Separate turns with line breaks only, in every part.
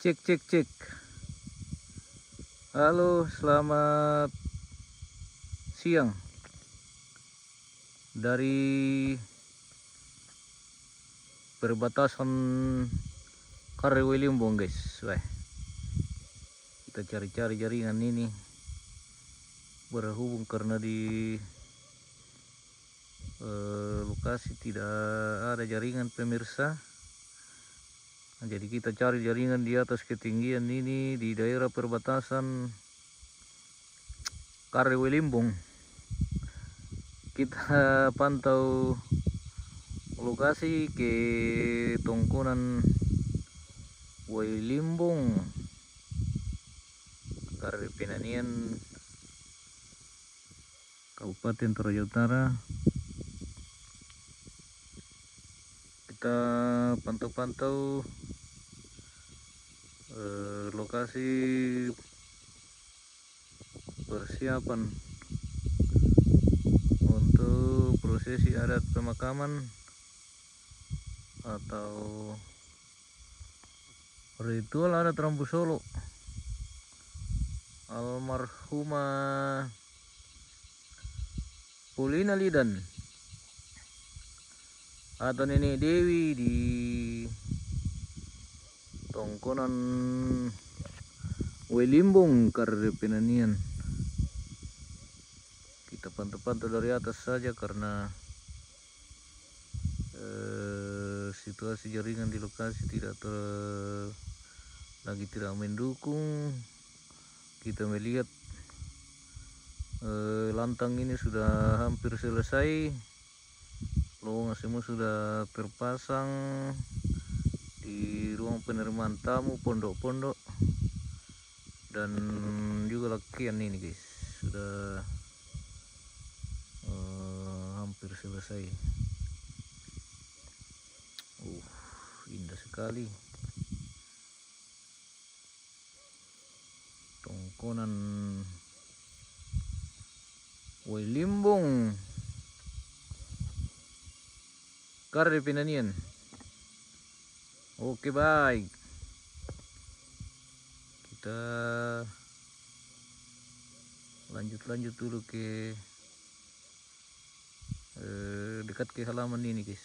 Cek cek cek. Halo, selamat siang dari perbatasan Karewe Limbong, guys. Wah, kita cari-cari jaringan ini berhubung karena di lokasi tidak ada jaringan, pemirsa. Nah, jadi kita cari jaringan di atas ketinggian ini di daerah perbatasan Karewe Limbong. Kita pantau lokasi ke Tongkonan Wai Limbong, Karewe Penanian, Kabupaten Toraja Utara. Kita pantau-pantau lokasi persiapan untuk prosesi adat pemakaman atau ritual adat Rambu Solo almarhumah Paulina Lidan atau Nenek Dewi di Tongkonan Wai Limbong, Karewe Penanian. Kita pantau-pantau dari atas saja karena situasi jaringan di lokasi lagi tidak mendukung. Kita melihat lantang ini sudah hampir selesai, lowongan semua sudah terpasang di ruang penerimaan tamu, pondok-pondok, dan juga lakian ini, guys, sudah hampir selesai. Indah sekali Tongkonan Wai Limbong, Karewe Penanian. Oke, baik, kita lanjut dulu ke dekat ke halaman ini, guys.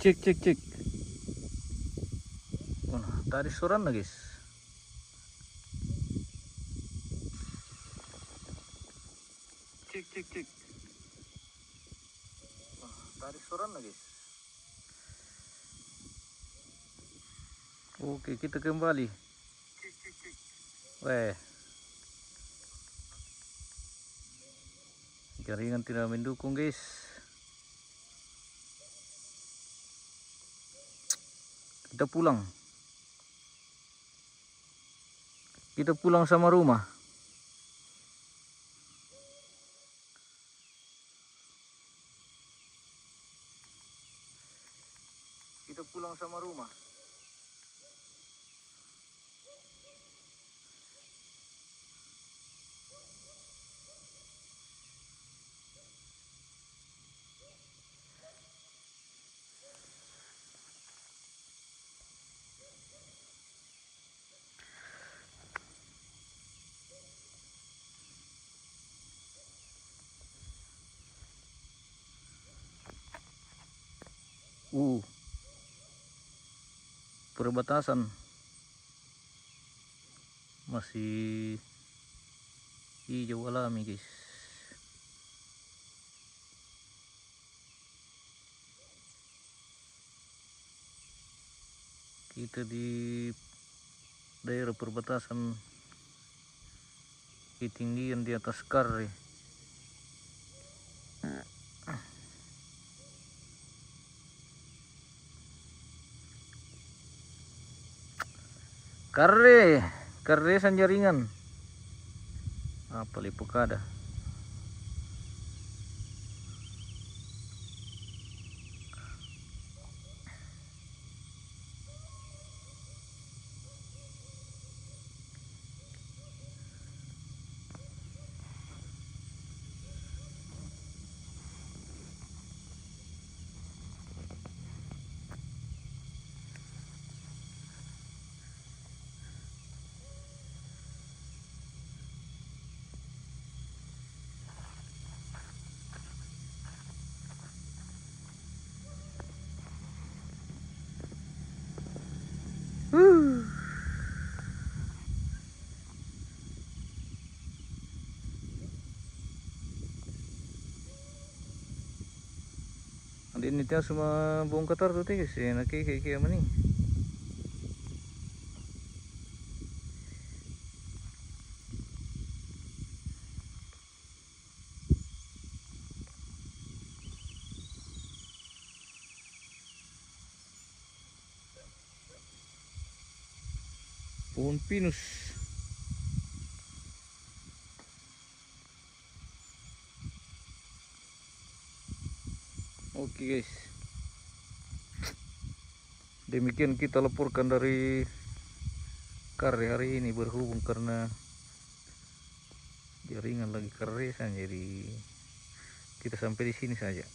Cek cek cek. Wah, tadi soran guys. Cek cek cek. Wah, tadi soran guys. Oke, kita kembali. Weh, jaringan tidak mendukung guys. Kita pulang. Kita pulang sama rumah. Kita pulang sama rumah. Perbatasan masih hijau alami guys. Kita di daerah perbatasan ketinggian di atas Karre. Karre sanjaringan. Apa lipukada? Andi ini tiang semua bongkar tuh guys, enak kayak mana nih? Pohon pinus. Oke guys, demikian kita laporkan dari Karre hari ini, berhubung karena jaringan lagi keresan, jadi kita sampai di sini saja.